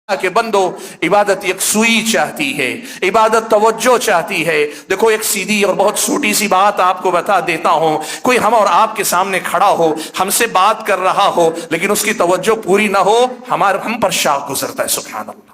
کہ بندو عبادت یکسوئی چاہتی ہے، عبادت توجہ چاہتی ہے۔ دیکھو ایک سیدھی اور بہت چھوٹی سی بات آپ کو بتا دیتا ہوں، کوئی ہم اور آپ کے سامنے کھڑا ہو، ہم سے بات کر رہا ہو، لیکن اس کی توجہ پوری نہ ہو، ہم پر شاہ گزرتا ہے۔ سبحان اللہ۔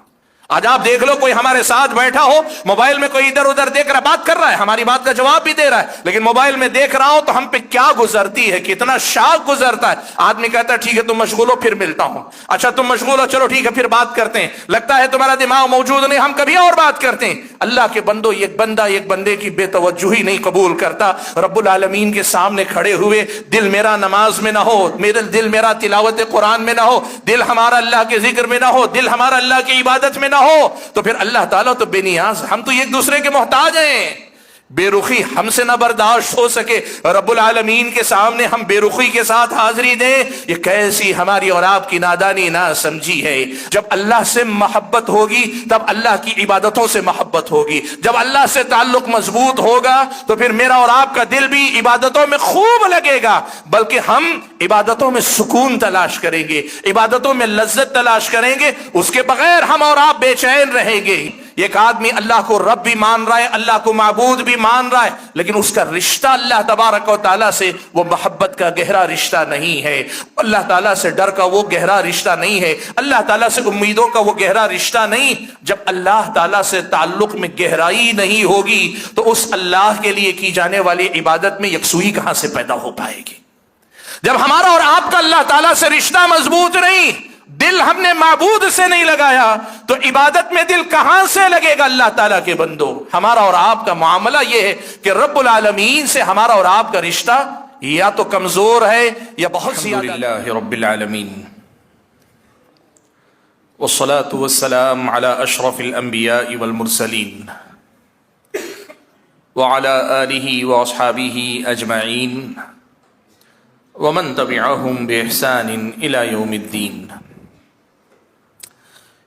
آج آپ دیکھ لو کوئی ہمارے ساتھ بیٹھا ہو، موبائل میں کوئی ادھر ادھر دیکھ رہا، بات کر رہا ہے، ہماری بات کا جواب بھی دے رہا ہے، لیکن موبائل میں دیکھ رہا ہو تو ہم پہ کیا گزرتی ہے، کتنا شاک گزرتا ہے۔ آدمی کہتا ہے ٹھیک ہے تم مشغول ہو پھر ملتا ہوں، اچھا تم مشغول ہو چلو ٹھیک ہے پھر بات کرتے ہیں، لگتا ہے تمہارا دماغ موجود نہیں، ہم کبھی اور بات کرتے ہیں۔ اللہ کے بندو، ایک بندہ ایک بندے کی بے توجہی نہیں قبول کرتا۔ رب العالمین کے سامنے کھڑے ہوئے دل میرا نماز میں نہ ہو، دل میرا تلاوت قرآن میں نہ ہو، دل ہمارا اللہ کے ذکر میں نہ ہو، دل ہمارا اللہ کی عبادت میں نہ ہو، تو پھر اللہ تعالیٰ تو بے نیاز، ہم تو ایک دوسرے کے محتاج ہیں۔ بے رخی ہم سے نہ برداشت ہو سکے، رب العالمین کے سامنے ہم بے رخی کے ساتھ حاضری دیں، یہ کیسی ہماری اور آپ کی نادانی نہ سمجھی ہے۔ جب اللہ سے محبت ہوگی تب اللہ کی عبادتوں سے محبت ہوگی، جب اللہ سے تعلق مضبوط ہوگا تو پھر میرا اور آپ کا دل بھی عبادتوں میں خوب لگے گا، بلکہ ہم عبادتوں میں سکون تلاش کریں گے، عبادتوں میں لذت تلاش کریں گے، اس کے بغیر ہم اور آپ بے چین رہیں گے۔ ایک آدمی اللہ کو رب بھی مان رہا ہے، اللہ کو معبود بھی مان رہا ہے، لیکن اس کا رشتہ اللہ تبارک و تعالیٰ سے وہ محبت کا گہرا رشتہ نہیں ہے، اللہ تعالیٰ سے ڈر کا وہ گہرا رشتہ نہیں ہے، اللہ تعالیٰ سے امیدوں کا وہ گہرا رشتہ نہیں۔ جب اللہ تعالیٰ سے تعلق میں گہرائی نہیں ہوگی تو اس اللہ کے لیے کی جانے والی عبادت میں یکسوئی کہاں سے پیدا ہو پائے گی؟ جب ہمارا اور آپ کا اللہ تعالیٰ سے رشتہ مضبوط نہیں، دل ہم نے معبود سے نہیں لگایا، تو عبادت میں دل کہاں سے لگے گا؟ اللہ تعالیٰ کے بندو، ہمارا اور آپ کا معاملہ یہ ہے کہ رب العالمین سے ہمارا اور آپ کا رشتہ یا تو کمزور ہے یا بہت زیادہ۔ الحمدللہ رب العالمین، والصلاة والسلام على اشرف الانبیاء والمرسلین وعلى آلہ واصحابہ اجمعین ومن تبعهم بإحسان الى یوم الدین۔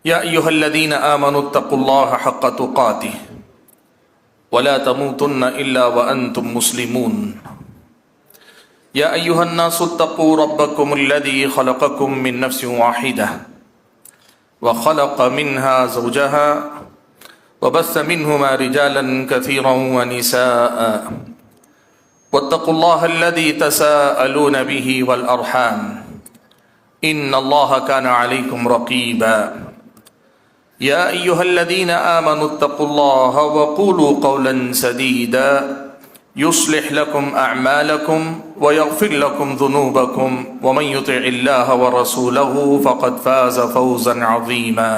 یا ایہا الذین آمنوا اتقوا اللہ حق تقاتہ ولا تموتن الا وانتم مسلمون۔ یا ایہا الناس اتقوا ربکم الذی خلقکم من نفس واحدہ وخلق منها زوجها وبث منهما رجالا كثيرا ونساء واتقوا الله الذي تساءلون به والأرحام إن الله كان عليكم رقيبا۔ يا أيها الذين آمنوا اتقوا الله وقولوا قولا سديدا يصلح لكم أعمالكم ويغفر لكم ذنوبكم ومن يطع الله ورسوله فقد فاز فوزا عظيما۔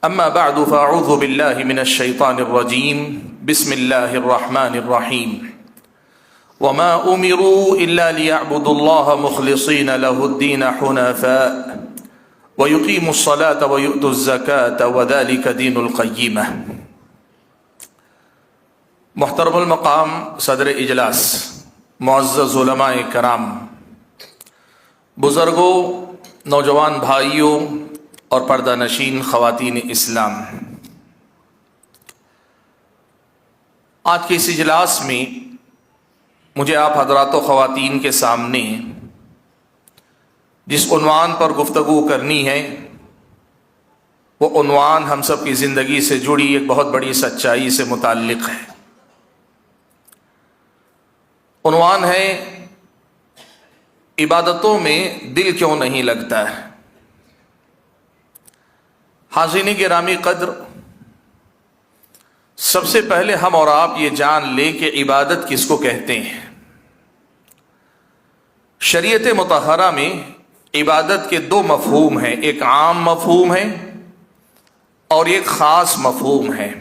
أما بعد فأعوذ بالله من الشيطان الرجيم، بسم الله الرحمن الرحيم۔ وما أمروا إلا ليعبدوا الله مخلصين له الدين حنفاء ويقيموا الصلاة ويؤتوا الزكاة وذلك دين القيمة۔ محترم المقام صدر اجلاس، معزز علماء کرام، بزرگوں، نوجوان بھائیوں اور پردہ نشین خواتین اسلام، آج کے اس اجلاس میں مجھے آپ حضرات و خواتین کے سامنے جس عنوان پر گفتگو کرنی ہے وہ عنوان ہم سب کی زندگی سے جڑی ایک بہت بڑی سچائی سے متعلق ہے۔ عنوان ہے عبادتوں میں دل کیوں نہیں لگتا ہے۔ حاضرین گرامی قدر، سب سے پہلے ہم اور آپ یہ جان لیں کہ عبادت کس کو کہتے ہیں۔ شریعت مطہرہ میں عبادت کے دو مفہوم ہیں، ایک عام مفہوم ہے اور ایک خاص مفہوم ہے۔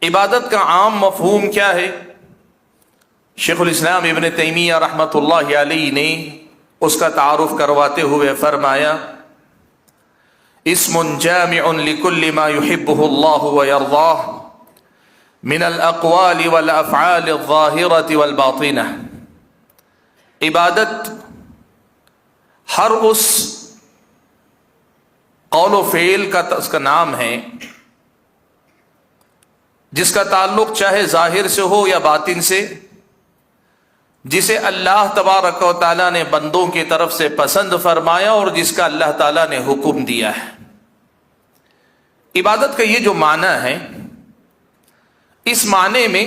عبادت کا عام مفہوم کیا ہے؟ شیخ الاسلام ابن تیمیہ رحمۃ اللہ علیہ نے اس کا تعارف کرواتے ہوئے فرمایا، اسم جامع لكل ما يحبه الله ويرضاه من الاقوال والافعال الظاهرة والباطنة۔ عبادت ہر اس قول و فعل کا اس کا نام ہے جس کا تعلق چاہے ظاہر سے ہو یا باطن سے، جسے اللہ تبارک و تعالیٰ نے بندوں کی طرف سے پسند فرمایا اور جس کا اللہ تعالیٰ نے حکم دیا ہے۔ عبادت کا یہ جو معنی ہے، اس معنی میں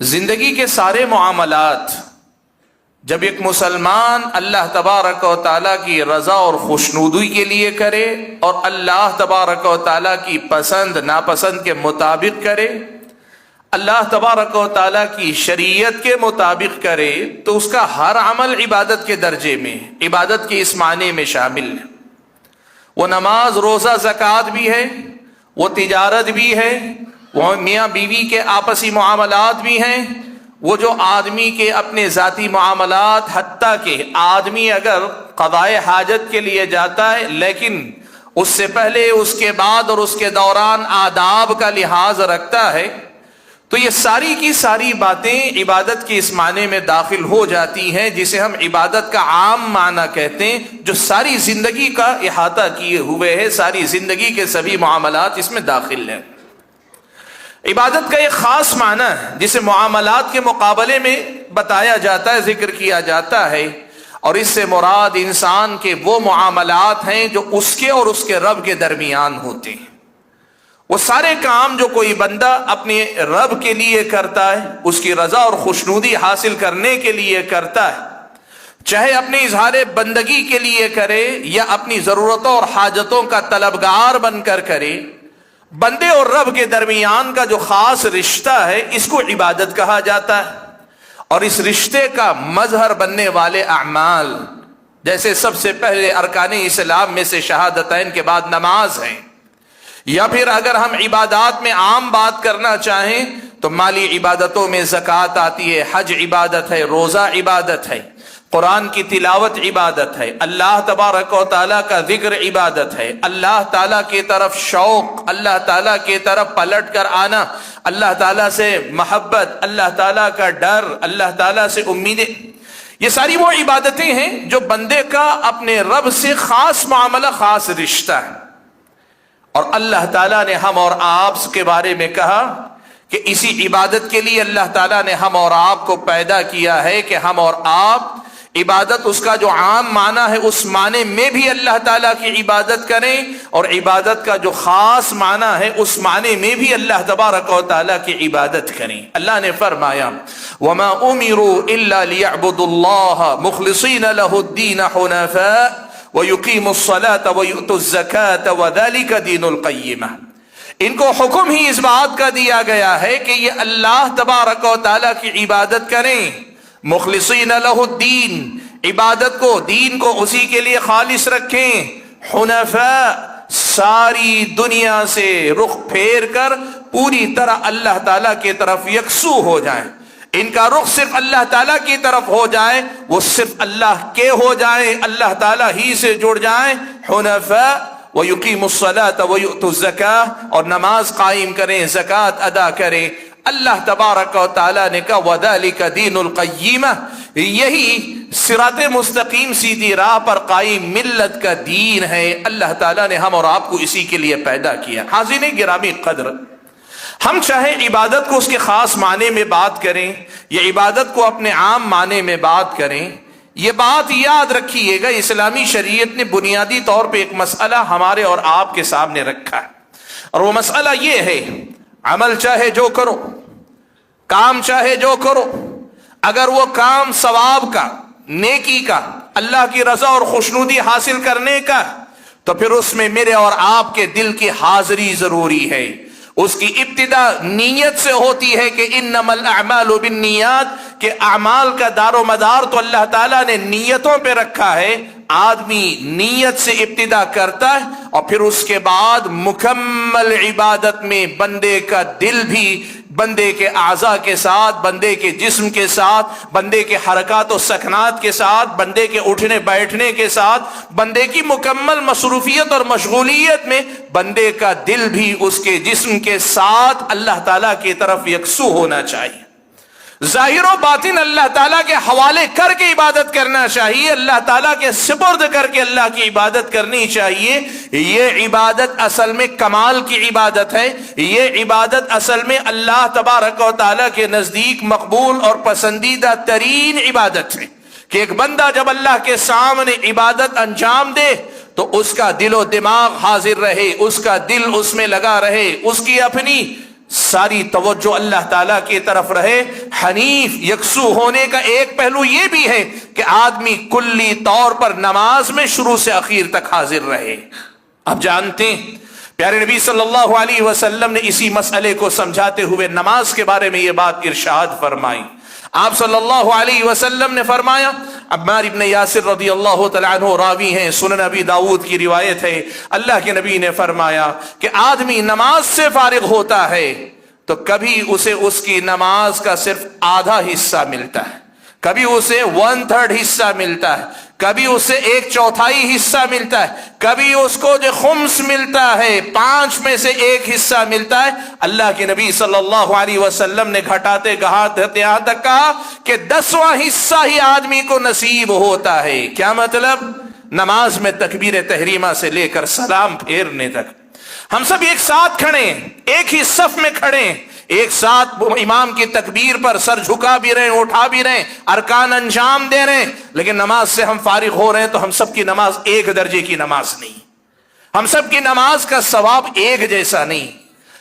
زندگی کے سارے معاملات جب ایک مسلمان اللہ تبارک و تعالیٰ کی رضا اور خوشنودی کے لیے کرے اور اللہ تبارک و تعالیٰ کی پسند ناپسند کے مطابق کرے، اللہ تبارک و تعالیٰ کی شریعت کے مطابق کرے، تو اس کا ہر عمل عبادت کے درجے میں، عبادت کے اس معنی میں شامل ہے۔ وہ نماز، روزہ، زکوٰۃ بھی ہے، وہ تجارت بھی ہے، وہ میاں بیوی کے آپسی معاملات بھی ہیں، وہ جو آدمی کے اپنے ذاتی معاملات، حتیٰ کہ آدمی اگر قضاء حاجت کے لیے جاتا ہے لیکن اس سے پہلے، اس کے بعد اور اس کے دوران آداب کا لحاظ رکھتا ہے، تو یہ ساری کی ساری باتیں عبادت کے اس معنی میں داخل ہو جاتی ہیں، جسے ہم عبادت کا عام معنی کہتے ہیں، جو ساری زندگی کا احاطہ کیے ہوئے ہے، ساری زندگی کے سبھی معاملات اس میں داخل ہیں۔ عبادت کا ایک خاص معنی ہے جسے معاملات کے مقابلے میں بتایا جاتا ہے، ذکر کیا جاتا ہے، اور اس سے مراد انسان کے وہ معاملات ہیں جو اس کے اور اس کے رب کے درمیان ہوتے ہیں۔ وہ سارے کام جو کوئی بندہ اپنے رب کے لیے کرتا ہے، اس کی رضا اور خوشنودی حاصل کرنے کے لیے کرتا ہے، چاہے اپنے اظہار بندگی کے لیے کرے یا اپنی ضرورتوں اور حاجتوں کا طلبگار بن کر کرے، بندے اور رب کے درمیان کا جو خاص رشتہ ہے، اس کو عبادت کہا جاتا ہے۔ اور اس رشتے کا مظہر بننے والے اعمال، جیسے سب سے پہلے ارکان اسلام میں سے شہادتین کے بعد نماز ہے، یا پھر اگر ہم عبادات میں عام بات کرنا چاہیں تو مالی عبادتوں میں زکوٰۃ آتی ہے، حج عبادت ہے، روزہ عبادت ہے، قرآن کی تلاوت عبادت ہے، اللہ تبارک و تعالیٰ کا ذکر عبادت ہے، اللہ تعالیٰ کی طرف شوق، اللہ تعالیٰ کی طرف پلٹ کر آنا، اللہ تعالیٰ سے محبت، اللہ تعالیٰ کا ڈر، اللہ تعالیٰ سے امیدیں، یہ ساری وہ عبادتیں ہیں جو بندے کا اپنے رب سے خاص معاملہ، خاص رشتہ ہے۔ اور اللہ تعالیٰ نے ہم اور آپ کے بارے میں کہا کہ اسی عبادت کے لیے اللہ تعالیٰ نے ہم اور آپ کو پیدا کیا ہے کہ ہم اور آپ عبادت، اس کا جو عام معنی ہے اس معنی میں بھی اللہ تعالیٰ کی عبادت کریں، اور عبادت کا جو خاص معنی ہے اس معنی میں بھی اللہ تبارک و تعالیٰ کی عبادت کریں۔ اللہ نے فرمایا وَمَا أُمِرُوا إِلَّا لِيَعْبُدُوا اللَّهَ مُخْلِصِينَ لَهُ الدِّينَ حُنَفَاءَ وَيُقِيمُوا الصَّلَاةَ وَيُؤْتُوا الزَّكَاةَ وَذَلِكَ دِينُ الْقَيِّمَةِ۔ ان کو حکم ہی اس بات کا دیا گیا ہے کہ یہ اللہ تبارک و تعالیٰ کی عبادت کریں، مخلصین لہ الدین، عبادت کو، دین کو اسی کے لیے خالص رکھیں، حنفاء، ساری دنیا سے رخ پھیر کر پوری طرح اللہ تعالیٰ کی طرف یکسو ہو جائیں، ان کا رخ صرف اللہ تعالیٰ کی طرف ہو جائے، وہ صرف اللہ کے ہو جائیں، اللہ تعالیٰ ہی سے جڑ جائیں، حنفاء وَيُقِيمُوا الصَّلَاةَ وَيُؤْتُوا الزَّكَاةَ، اور نماز قائم کریں، زکوٰۃ ادا کریں۔ اللہ تبارک و تعالیٰ نے کہا وَذَلِكَ دِينُ الْقَيِّمَةِ، یہی صراط مستقیم، سیدھی راہ پر قائم ملت کا دین ہے۔ اللہ تعالیٰ نے ہم اور آپ کو اسی کے لیے پیدا کیا۔ حاضرین گرامی قدر، ہم چاہے عبادت کو اس کے خاص معنی میں بات کریں یا عبادت کو اپنے عام معنی میں بات کریں، یہ بات یاد رکھیے گا، اسلامی شریعت نے بنیادی طور پہ ایک مسئلہ ہمارے اور آپ کے سامنے رکھا ہے، اور وہ مسئلہ یہ ہے، عمل چاہے جو کرو، کام چاہے جو کرو، اگر وہ کام ثواب کا، نیکی کا، اللہ کی رضا اور خوشنودی حاصل کرنے کا، تو پھر اس میں میرے اور آپ کے دل کی حاضری ضروری ہے۔ اس کی ابتدا نیت سے ہوتی ہے کہ انما الاعمال بالنیات، کہ اعمال کا دار و مدار تو اللہ تعالیٰ نے نیتوں پہ رکھا ہے، آدمی نیت سے ابتدا کرتا ہے، اور پھر اس کے بعد مکمل عبادت میں بندے کا دل بھی بندے کے اعضاء کے ساتھ، بندے کے جسم کے ساتھ، بندے کے حرکات و سکنات کے ساتھ، بندے کے اٹھنے بیٹھنے کے ساتھ، بندے کی مکمل مصروفیت اور مشغولیت میں بندے کا دل بھی اس کے جسم کے ساتھ اللہ تعالیٰ کی طرف یکسو ہونا چاہیے۔ ظاہر و باطن اللہ تعالیٰ کے حوالے کر کے عبادت کرنا چاہیے، اللہ تعالیٰ کے سپرد کر کے اللہ کی عبادت کرنی چاہیے۔ یہ عبادت اصل میں کمال کی عبادت ہے، یہ عبادت اصل میں اللہ تبارک و تعالیٰ کے نزدیک مقبول اور پسندیدہ ترین عبادت ہے کہ ایک بندہ جب اللہ کے سامنے عبادت انجام دے تو اس کا دل و دماغ حاضر رہے، اس کا دل اس میں لگا رہے، اس کی اپنی ساری توجہ اللہ تعالیٰ کی طرف رہے۔ حنیف یکسو ہونے کا ایک پہلو یہ بھی ہے کہ آدمی کلی طور پر نماز میں شروع سے اخیر تک حاضر رہے۔ اب جانتے ہیں پیارے نبی صلی اللہ علیہ وسلم نے اسی مسئلے کو سمجھاتے ہوئے نماز کے بارے میں یہ بات ارشاد فرمائی۔ آپ صلی اللہ علیہ وسلم نے فرمایا، عمار ابن یاسر رضی اللہ تعالیٰ عنہ راوی ہیں، سنن ابی داؤد کی روایت ہے، اللہ کے نبی نے فرمایا کہ آدمی نماز سے فارغ ہوتا ہے تو کبھی اسے اس کی نماز کا صرف آدھا حصہ ملتا ہے، کبھی اسے 1/3 حصہ ملتا ہے، کبھی اسے 1/4 حصہ ملتا ہے، کبھی اس کو جو خمس ملتا ہے، 5 میں سے 1 حصہ ملتا ہے۔ اللہ کے نبی صلی اللہ علیہ وسلم نے گھٹاتے گھٹاتے یہاں تک کہا کہ 10واں حصہ ہی آدمی کو نصیب ہوتا ہے۔ کیا مطلب؟ نماز میں تکبیر تحریمہ سے لے کر سلام پھیرنے تک ہم سب ایک ساتھ کھڑے ہیں، ایک ہی صف میں کھڑے ہیں، ایک ساتھ امام کی تکبیر پر سر جھکا بھی رہے ہیں، اٹھا بھی رہے ہیں، ارکان انجام دے رہے ہیں، لیکن نماز سے ہم فارغ ہو رہے ہیں تو ہم سب کی نماز ایک درجے کی نماز نہیں، ہم سب کی نماز کا ثواب ایک جیسا نہیں،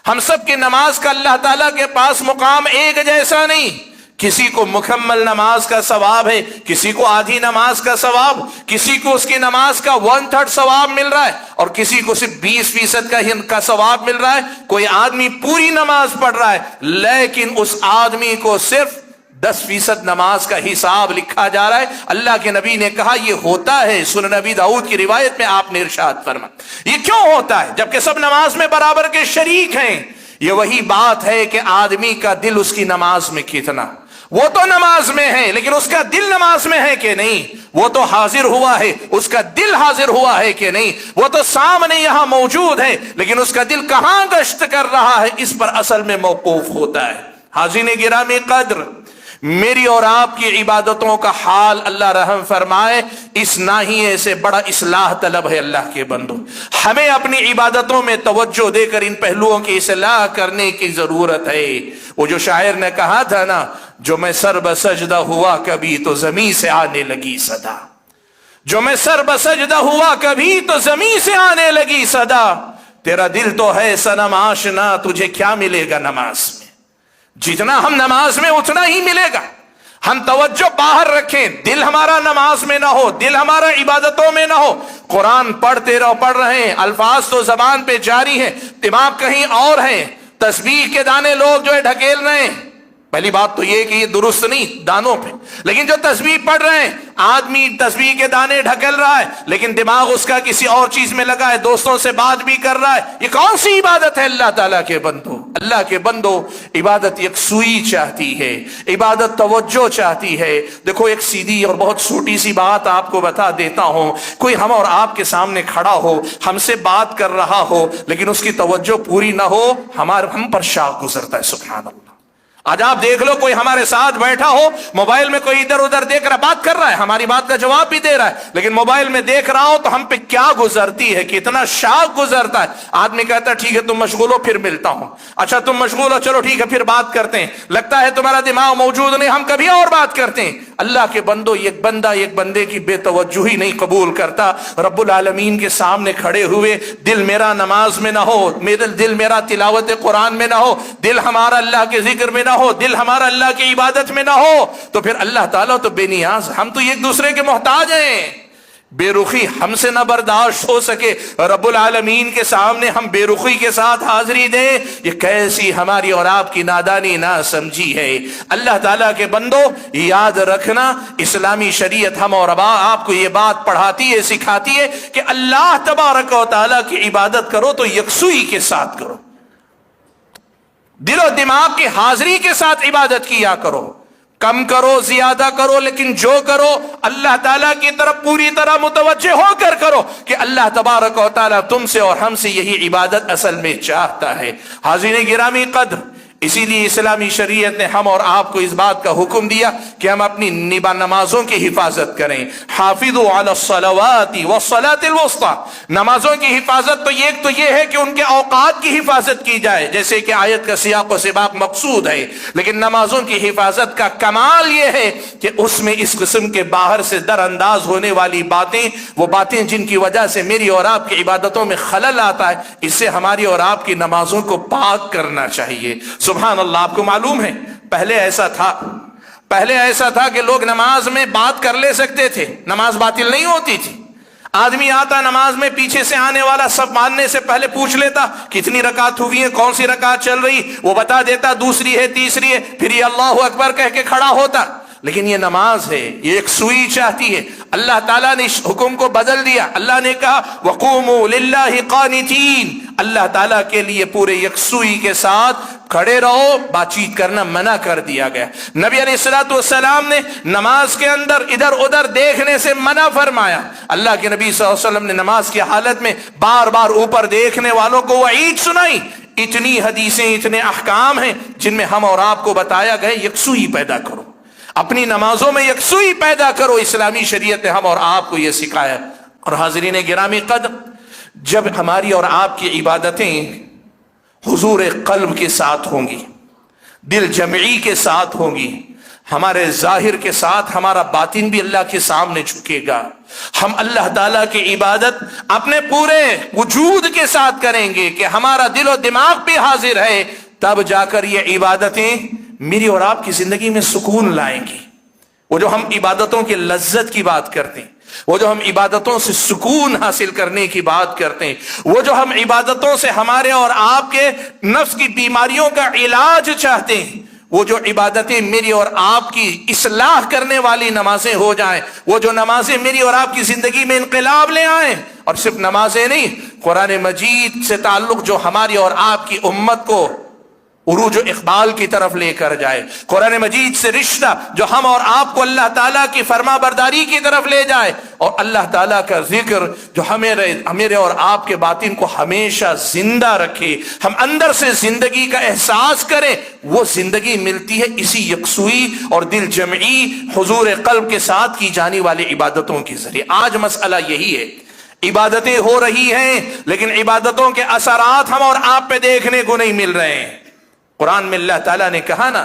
ہم سب کی نماز کا اللہ تعالیٰ کے پاس مقام ایک جیسا نہیں۔ کسی کو مکمل نماز کا ثواب ہے، کسی کو آدھی نماز کا ثواب، کسی کو اس کی نماز کا 1/3 ثواب مل رہا ہے اور کسی کو صرف 20% کا ثواب مل رہا ہے۔ کوئی آدمی پوری نماز پڑھ رہا ہے لیکن اس آدمی کو صرف 10% نماز کا حساب لکھا جا رہا ہے۔ اللہ کے نبی نے کہا یہ ہوتا ہے، سنن نبی داؤد کی روایت میں آپ نے ارشاد فرمایا۔ یہ کیوں ہوتا ہے جبکہ سب نماز میں برابر کے شریک ہیں؟ یہ وہی بات ہے کہ آدمی کا دل اس کی نماز میں کتنا، وہ تو نماز میں ہے لیکن اس کا دل نماز میں ہے کہ نہیں، وہ تو حاضر ہوا ہے، اس کا دل حاضر ہوا ہے کہ نہیں، وہ تو سامنے یہاں موجود ہے لیکن اس کا دل کہاں گشت کر رہا ہے، اس پر اصل میں موقوف ہوتا ہے۔ حاضرین گرامی قدر، میری اور آپ کی عبادتوں کا حال اللہ رحم فرمائے اس ناحیے سے بڑا اصلاح طلب ہے اللہ کے بندوں۔ ہمیں اپنی عبادتوں میں توجہ دے کر ان پہلوؤں کی اصلاح کرنے کی ضرورت ہے۔ وہ جو شاعر نے کہا تھا نا، جو میں سر بسجدہ ہوا کبھی تو زمین سے آنے لگی صدا، جو میں سر بسجدہ ہوا کبھی تو زمین سے آنے لگی صدا، تیرا دل تو ہے صنم آشنا تجھے کیا ملے گا نماز میں، جتنا ہم نماز میں اتنا ہی ملے گا۔ ہم توجہ باہر رکھیں، دل ہمارا نماز میں نہ ہو، دل ہمارا عبادتوں میں نہ ہو۔ قرآن پڑھتے رہو، پڑھ رہے ہیں، الفاظ تو زبان پہ جاری ہیں، دماغ کہیں اور ہے، تسبیح کے دانے لوگ جو ہے ڈھکیل رہے ہیں۔ پہلی بات تو یہ کہ یہ درست نہیں دانوں پہ، لیکن جو تسبیح پڑھ رہے ہیں، آدمی تسبیح کے دانے ڈھکل رہا ہے لیکن دماغ اس کا کسی اور چیز میں لگا ہے، دوستوں سے بات بھی کر رہا ہے، یہ کون سی عبادت ہے اللہ تعالیٰ کے بندو؟ اللہ کے بندو، عبادت یکسوئی چاہتی ہے، عبادت توجہ چاہتی ہے۔ دیکھو ایک سیدھی اور بہت چھوٹی سی بات آپ کو بتا دیتا ہوں، کوئی ہم اور آپ کے سامنے کھڑا ہو، ہم سے بات کر رہا ہو لیکن اس کی توجہ پوری نہ ہو، ہم پر شاق گزرتا ہے۔ سبحان اللہ، آج آپ دیکھ لو کوئی ہمارے ساتھ بیٹھا ہو، موبائل میں کوئی ادھر ادھر دیکھ رہا، بات کر رہا ہے، ہماری بات کا جواب بھی دے رہا ہے لیکن موبائل میں دیکھ رہا ہو تو ہم پہ کیا گزرتی ہے، کتنا شاق گزرتا ہے۔ آدمی کہتا ہے ٹھیک ہے تم مشغول ہو پھر ملتا ہوں، اچھا تم مشغول ہو چلو ٹھیک ہے پھر بات کرتے ہیں، لگتا ہے تمہارا دماغ موجود نہیں، ہم کبھی اور بات کرتے ہیں۔ اللہ کے بندو، ایک بندہ ایک بندے کی بے توجہی نہیں قبول کرتا۔ رب العالمین کے سامنے کھڑے ہوئے دل میرا نماز میں نہ ہو، دل میرا تلاوت قرآن میں نہ ہو، دل ہمارا اللہ کے ذکر میں نہ ہو، دل ہمارا اللہ کی عبادت میں نہ ہو، تو پھر اللہ تعالیٰ تو بے نیاز، ہم تو ایک دوسرے کے محتاج ہیں۔ بے رخی ہم سے نہ برداشت ہو سکے، رب العالمین کے سامنے ہم بے رخی کے ساتھ حاضری دیں، یہ کیسی ہماری اور آپ کی نادانی نہ سمجھی ہے۔ اللہ تعالیٰ کے بندو، یاد رکھنا اسلامی شریعت ہم اور آپ کو یہ بات پڑھاتی ہے، سکھاتی ہے کہ اللہ تبارک و تعالیٰ کی عبادت کرو تو یکسوئی کے ساتھ کرو، دل و دماغ کی حاضری کے ساتھ عبادت کیا کرو، کم کرو زیادہ کرو لیکن جو کرو اللہ تعالیٰ کی طرف پوری طرح متوجہ ہو کر کرو کہ اللہ تبارک و تعالیٰ تم سے اور ہم سے یہی عبادت اصل میں چاہتا ہے۔ حاضرین گرامی قدر، इसी लिए इस्लामी शरीयत ने हम और आपको इस बात का हुक्म दिया कि हम अपनी नमाजों की हिफाजत करें। हाफिज़ु अला सलावाति वस्सलातिल वुस्ता, नमाजों की हिफाजत तो ये है कि उनके औकात की हिफाजत की जाए, जैसे कि आयत का सियाक व सिबाक मकसूद है। लेकिन नमाजों की हिफाजत का कमाल ये है कि उसमें इस किस्म के बाहर से दरअंदाज होने वाली बातें, वो बातें जिनकी वजह से मेरी और आपकी इबादतों में खलल आता है, इससे हमारी और आपकी नमाजों को पाक करना चाहिए। सुभान अल्लाह। आपको मालूम है पहले ऐसा था कि लोग नमाज में बात कर ले सकते थे, नमाज बातिल नहीं होती थी। आदमी आता नमाज में, पीछे से आने वाला सब मानने से पहले पूछ लेता कितनी रकात हुई है, कौन सी रकात चल रही, वो बता देता दूसरी है तीसरी है, फिर ये अल्लाहु अकबर कह के खड़ा होता। लेकिन ये नमाज है, ये एक सुई चाहती है। अल्लाह ताला ने इस हुक्म को बदल दिया। अल्लाह ने कहा वक़ूमू लिल्लाहि क़ानितीन, अल्लाह ताला के लिए पूरे यकसुई के साथ खड़े रहो, बातचीत करना मना कर दिया गया। नबी अलैहिस्सलातु वस्सलाम ने नमाज के अंदर इधर उधर देखने से मना फरमाया। अल्लाह के नबी सल्लल्लाहु अलैहि वसल्लम ने नमाज की हालत में बार बार ऊपर देखने वालों को वईद सुनाई। इतनी हदीसें, इतने अहकाम हैं जिनमें हम और आपको बताया गया यकसुई पैदा करो, अपनी नमाजों में यकसुई पैदा करो। इस्लामी शरीयत ने हम और आपको यह सिखाया। और हाज़रीन गिरामी कद्र, जब हमारी और आपकी इबादतें हुजूर क़ल्ब के साथ होंगी, दिल जमई के साथ होंगी, हमारे जाहिर के साथ हमारा बातिन भी अल्लाह के सामने झुकेगा, हम अल्लाह ताला की इबादत अपने पूरे वजूद के साथ करेंगे कि हमारा दिल और दिमाग भी हाजिर है, तब जाकर ये इबादतें मेरी और आपकी जिंदगी में सुकून लाएंगी। वो जो हम इबादतों की लज्जत की बात करते हैं, वो जो हम इबादतों से सुकून हासिल करने की बात करते हैं, वो जो हम इबादतों से हमारे और आपके नफ्स की बीमारियों का इलाज चाहते हैं, वो जो इबादतें मेरी और आपकी इस्लाह करने वाली नमाजें हो जाएं, वो जो नमाजें मेरी और आपकी जिंदगी में इनकलाब ले आए। और सिर्फ नमाजें नहीं, कुरान मजीद से ताल्लुक जो हमारी और आपकी उम्मत को उरूज इकबाल की तरफ लेकर जाए, कुरान मजीद से रिश्ता जो हम और आपको अल्लाह ताला की फरमा बरदारी की तरफ ले जाए, और अल्लाह ताला का जिक्र जो मेरे और आपके बातिन को हमेशा जिंदा रखे, हम अंदर से जिंदगी का एहसास करें, वो जिंदगी मिलती है इसी यकसुई और दिल जमई हुजूर क़ल्ब के साथ की जाने वाली इबादतों के जरिए। आज मसला यही है, इबादतें हो रही हैं लेकिन इबादतों के असरात हम और आप पे देखने को नहीं मिल रहे हैं। कुरान में अल्लाह ताला ने कहा ना,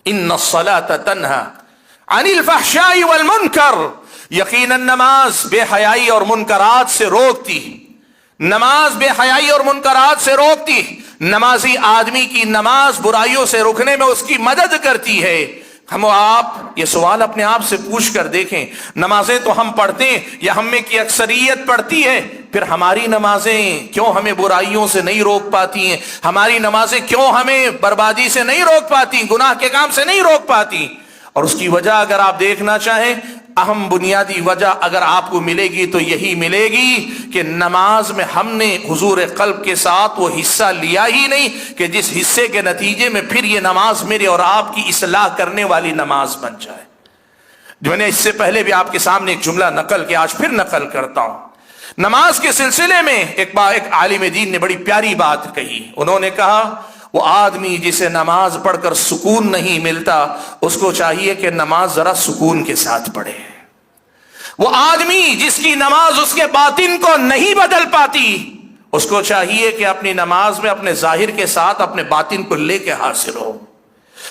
इन्नस्सलाता तन्हा अनिल फहशाई वल मुनकर, यकीनन नमाज बेहयाई और मुनकरात से रोकती, नमाज बेहयाई और मुनकरात से रोकती। नमाजी आदमी की नमाज बुराइयों से रुकने में उसकी मदद करती है। हम आप ये सवाल अपने आप से पूछ कर देखें, नमाजें तो हम पढ़ते हैं या हम में की अक्सरियत पढ़ती है, फिर हमारी नमाजें क्यों हमें बुराइयों से नहीं रोक पाती हैं? हमारी नमाजें क्यों हमें बर्बादी से नहीं रोक पाती, गुनाह के काम से नहीं रोक पाती? और उसकी वजह अगर आप देखना चाहें, अहम बुनियादी वजह अगर आपको मिलेगी तो यही मिलेगी कि नमाज में हमने हुजूर क़ल्ब के साथ वो हिस्सा लिया ही नहीं कि जिस हिस्से के नतीजे में फिर ये नमाज मेरे और आपकी इस्लाह करने वाली नमाज बन जाए। मैंने इससे पहले भी आपके सामने एक जुमला नकल किया, आज फिर नकल करता हूं। नमाज के सिलसिले में एक आलिम दीन ने बड़ी प्यारी बात कही। उन्होंने कहा, वो आदमी जिसे नमाज पढ़कर सुकून नहीं मिलता, उसको चाहिए कि नमाज जरा सुकून के साथ पढ़े। वो आदमी जिसकी नमाज उसके बातिन को नहीं बदल पाती, उसको चाहिए कि अपनी नमाज में अपने जाहिर के साथ अपने बातिन को लेके हाजिर हो।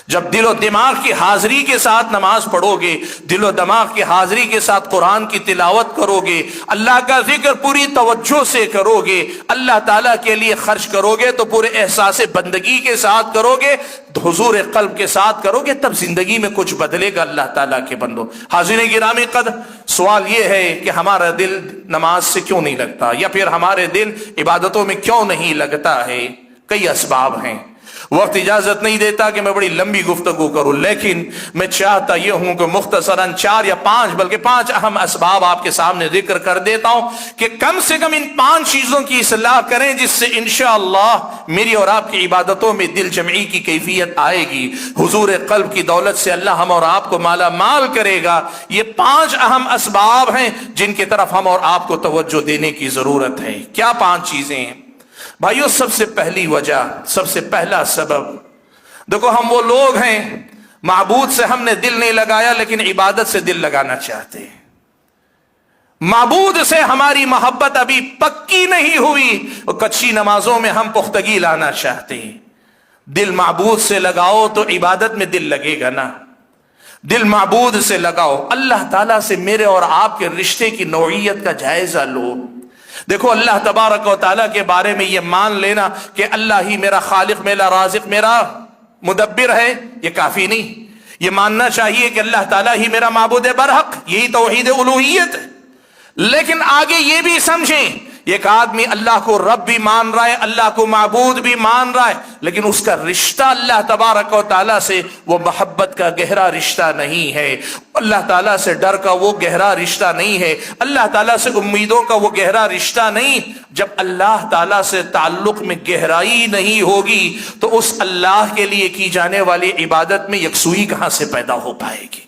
जब दिलो दिमाग की हाजिरी के साथ नमाज पढ़ोगे, दिलो दिमाग की हाजिरी के साथ कुरान की तिलावत करोगे, अल्लाह का जिक्र पूरी तवज्जो से करोगे, अल्लाह ताला के लिए खर्च करोगे तो पूरे एहसास बंदगी के साथ करोगे, हुजूर क़ल्ब के साथ करोगे, तब जिंदगी में कुछ बदलेगा। अल्लाह ताला के बंदो, हाज़िरीन गिरामी क़द्र, सवाल यह है कि हमारा दिल नमाज से क्यों नहीं लगता, या फिर हमारे दिल इबादतों में क्यों नहीं लगता है? कई असबाब हैं। वक्त इजाजत नहीं देता कि मैं बड़ी लंबी गुफ्तगू करूं, लेकिन मैं चाहता यह हूं कि मुख्तसरन 4 या 5 बल्कि 5 अहम असबाब आपके सामने जिक्र कर देता हूं कि कम से कम इन 5 चीजों की इस्लाह करें, जिससे इंशाअल्लाह मेरी और आपकी इबादतों में दिल जमई की कैफियत आएगी। हुजूर क़ल्ब की दौलत से अल्लाह हम और आपको माला माल करेगा। ये 5 अहम असबाब हैं जिनकी तरफ हम और आपको तवज्जो देने की जरूरत है। क्या 5 चीजें हैं भाइयों? सबसे पहली वजह, सबसे पहला सबब देखो हम वो लोग हैं, माबूद से हमने दिल नहीं लगाया लेकिन इबादत से दिल लगाना चाहते हैं। माबूद से हमारी मोहब्बत अभी पक्की नहीं हुई और कच्ची नमाजों में हम पुख्तगी लाना चाहते हैं। दिल माबूद से लगाओ तो इबादत में दिल लगेगा ना। दिल माबूद से लगाओ। अल्लाह ताला से मेरे और आपके रिश्ते की नौइयत का जायजा लो। देखो अल्लाह तबारक व तआला के बारे में ये मान लेना कि अल्लाह ही मेरा खालिक, मेरा राज़िक, मेरा मुदब्बिर है, ये काफी नहीं। ये मानना चाहिए कि अल्लाह ताला ही मेरा माबूद बरहक, यही तौहीद उलूहियत है। लेकिन आगे ये भी समझें, एक आदमी अल्लाह को रब भी मान रहा है, अल्लाह को माबूद भी मान रहा है, लेकिन उसका रिश्ता अल्लाह तबारक व तआला से वो मोहब्बत का गहरा रिश्ता नहीं है। अल्लाह ताला से डर का वो गहरा रिश्ता नहीं है, अल्लाह ताला से उम्मीदों का वो गहरा रिश्ता नहीं। जब अल्लाह ताला से ताल्लुक में गहराई नहीं होगी तो उस अल्लाह के लिए की जाने वाली इबादत में यकसुई कहां से पैदा हो पाएगी।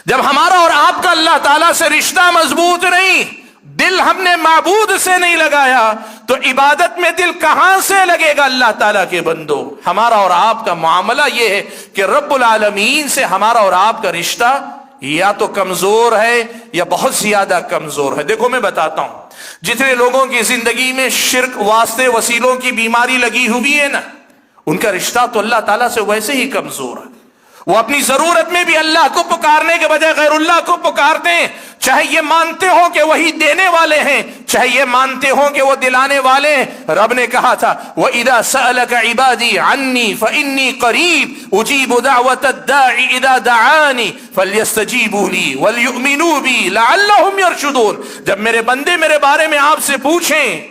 जब हमारा और आपका अल्लाह ताला से रिश्ता मजबूत नहीं, दिल हमने माबूद से नहीं लगाया, तो इबादत में दिल कहां से लगेगा। अल्लाह ताला के बंदो, हमारा और आपका मामला यह है कि रब्बुल आलमीन से हमारा और आपका रिश्ता या तो कमजोर है या बहुत ज्यादा कमजोर है। देखो मैं बताता हूं, जितने लोगों की जिंदगी में शिर्क, वास्ते, वसीलों की बीमारी लगी हुई है ना, उनका रिश्ता तो अल्लाह ताला से वैसे ही कमजोर है। वो अपनी जरूरत में भी अल्लाह को पुकारने के बजाय गैरुल्लाह को पुकारते हैं, चाहे ये मानते हो कि वही देने वाले हैं, चाहे ये मानते हो कि वो दिलाने वाले हैं। रब ने कहा था, व इदा सअलका इबादी अन्नी फइन्नी करीब उजीबु दावतद दाई इदा दआनी फल्यस्तजीबू ली वलयुमिनू बी लअल्लहुम यरशुदून। जब मेरे बंदे मेरे बारे में आपसे पूछें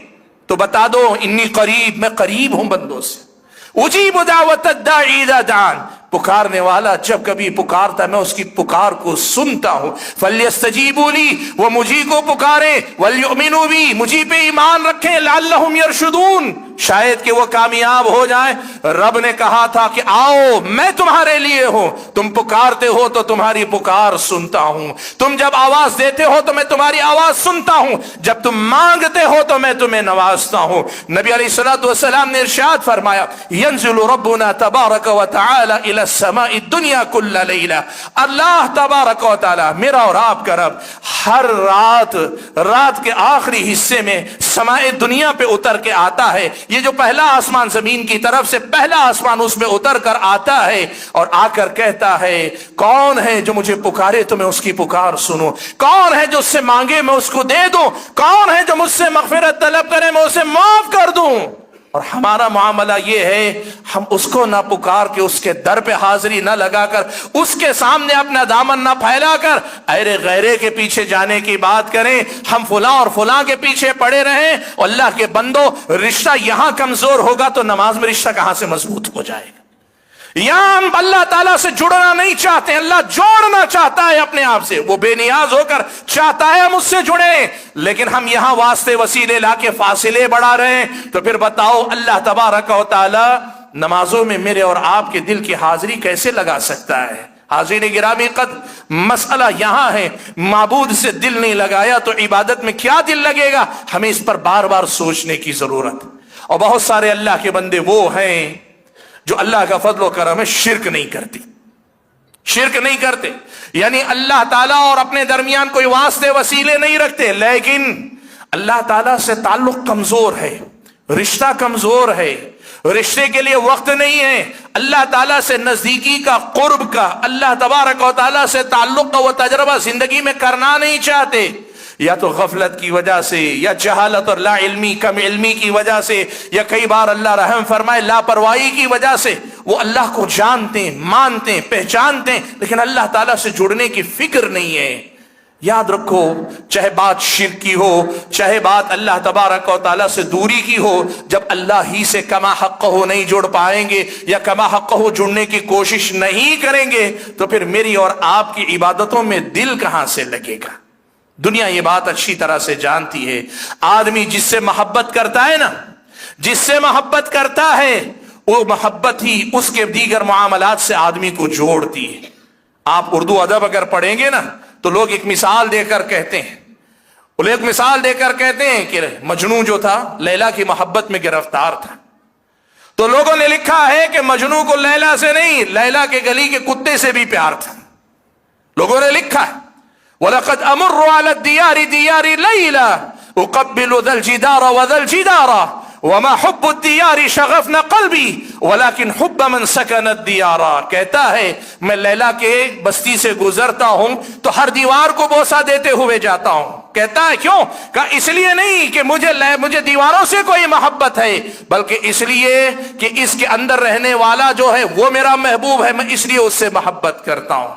तो बता दो, इन्नी करीब, मैं करीब हूं बंदों से। उजीबु दावतद दाई इदा दआन, पुकारने वाला जब कभी पुकारता मैं उसकी पुकार को सुनता हूं। फल्यस्तजीबू ली, वो मुझी को पुकारे, वलयुमिनू बी, मुझी पे ईमान रखें, लअल्लहुम यरशुदून, शायद कि वो कामयाब हो जाए। रब ने कहा था कि आओ मैं तुम्हारे लिए हूं, तुम पुकारते हो तो तुम्हारी पुकार सुनता हूं, तुम जब आवाज देते हो तो मैं तुम्हारी आवाज सुनता हूं, जब तुम मांगते हो तो मैं तुम्हें नवाजता हूं। नबी अलैहिस्सलातु वस्सलाम ने इरशाद फरमाया, यंज़िलु रब्बुना तबारक व तआला इला समाई दुनिया कुल्ला लैला। अल्लाह तबारक व तआला, मेरा और आपका रब, हर रात के आखिरी हिस्से में समाए दुनिया पे उतर के आता है। ये जो पहला आसमान, जमीन की तरफ से पहला आसमान, उसमें उतर कर आता है और आकर कहता है, कौन है जो मुझे पुकारे तो मैं उसकी पुकार सुनूं, कौन है जो उससे मांगे मैं उसको दे दूं, कौन है जो मुझसे मगफिरत तलब करे मैं उसे माफ कर दूं। और हमारा मामला ये है, हम उसको ना पुकार के उसके दर पे हाजिरी ना लगाकर, उसके सामने अपना दामन ना फैलाकर अरे गैरे के पीछे जाने की बात करें, हम फुला और फुला के पीछे पड़े रहें। अल्लाह के बंदो, रिश्ता यहां कमजोर होगा तो नमाज में रिश्ता कहां से मजबूत हो जाएगा। यहां हम अल्लाह ताला से जुड़ना नहीं चाहते, अल्लाह जोड़ना चाहता है अपने आप से, वो बेनियाज होकर चाहता है हम उससे जुड़े, लेकिन हम यहां वास्ते वसीले लाके फासिले बढ़ा रहे हैं। तो फिर बताओ अल्लाह तबारक व तआला नमाजों में मेरे और आपके दिल की हाजिरी कैसे लगा सकता है। हाजिर गिरामी कद मसला यहां है, माबूद से दिल नहीं लगाया तो इबादत में क्या दिल लगेगा। हमें इस पर बार बार सोचने की जरूरत। और बहुत सारे अल्लाह के बंदे वो हैं जो अल्लाह का फजल करम है, शिर्क नहीं करती, शिर्क नहीं करते, यानी अल्लाह ताला और अपने दरमियान कोई वास्ते वसीले नहीं रखते, लेकिन अल्लाह ताला से ताल्लुक कमजोर है, रिश्ता कमजोर है, रिश्ते के लिए वक्त नहीं है, अल्लाह ताला से नजदीकी का, कुर्ब का, अल्लाह तबारक व तआला से ताल्लुक का वो तजर्बा जिंदगी में करना नहीं चाहते। या तो गफलत की वजह से, या जहालत और ला इल्मी, कम इल्मी की वजह से, या कई बार अल्लाह रहम फरमाए लापरवाही की वजह से वो अल्लाह को जानते, मानते, पहचानते, लेकिन अल्लाह ताला से जुड़ने की फिक्र नहीं है। याद रखो, चाहे बात शिर्क की हो, चाहे बात अल्लाह तबारक व तआला से दूरी की हो, जब अल्लाह ही से कमा हक़ हो नहीं जुड़ पाएंगे या कमा हक़ हो जुड़ने की कोशिश नहीं करेंगे तो फिर मेरी और आपकी इबादतों में दिल कहां से लगेगा। दुनिया ये बात अच्छी तरह से जानती है, आदमी जिससे मोहब्बत करता है ना, जिससे मोहब्बत करता है, वो मोहब्बत ही उसके दीगर मामलात से आदमी को जोड़ती है। आप उर्दू अदब अगर पढ़ेंगे ना तो लोग एक मिसाल देकर कहते हैं, वो लोग मिसाल देकर कहते हैं कि मजनू जो था लैला की मोहब्बत में गिरफ्तार था, تو لوگوں نے لکھا ہے کہ مجنو کو لیلا سے نہیں، لیلا کے گلی کے کتے سے بھی پیار تھا. لوگوں نے لکھا ہے وَلَقَدْ أَمُرُّ عَلَى الدِّيَارِ دِيَارِ لَيْلًا أُقَبِّلُ ذَا الْجِدَارَ وَذَا الْجِدَارَ وَمَا حُبُّ الدِّيَارِ شَغَفْنَ قَلْبِي وَلَكِنْ حُبَّ مَنْ سَكَنَ الدِّيَارَ. کہتا ہے میں لیلا کے بستی سے گزرتا ہوں تو ہر دیوار کو بوسہ دیتے ہوئے جاتا ہوں. کہتا ہے کیوں؟ کہ اس لیے نہیں کہ مجھے دیواروں سے کوئی محبت ہے، بلکہ اس لیے کہ اس کے اندر رہنے والا جو ہے وہ میرا محبوب ہے، میں اس لیے اس سے محبت کرتا ہوں.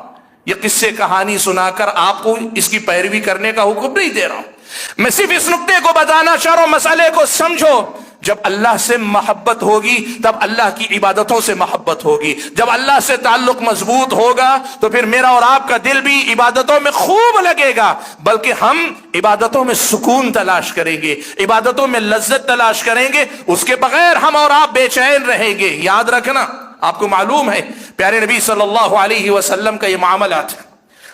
یہ قصے کہانی سنا کر آپ کو اس کی پیروی کرنے کا حکم نہیں دے رہا ہوں، میں صرف اس نقطے کو بتانا چاہ رہا ہوں. مسئلے کو سمجھو. جب اللہ سے محبت ہوگی تب اللہ کی عبادتوں سے محبت ہوگی. جب اللہ سے تعلق مضبوط ہوگا تو پھر میرا اور آپ کا دل بھی عبادتوں میں خوب لگے گا، بلکہ ہم عبادتوں میں سکون تلاش کریں گے، عبادتوں میں لذت تلاش کریں گے. اس کے بغیر ہم اور آپ بے چین رہیں گے. یاد رکھنا، آپ کو معلوم ہے پیارے نبی صلی اللہ علیہ وسلم کا یہ معاملات ہے.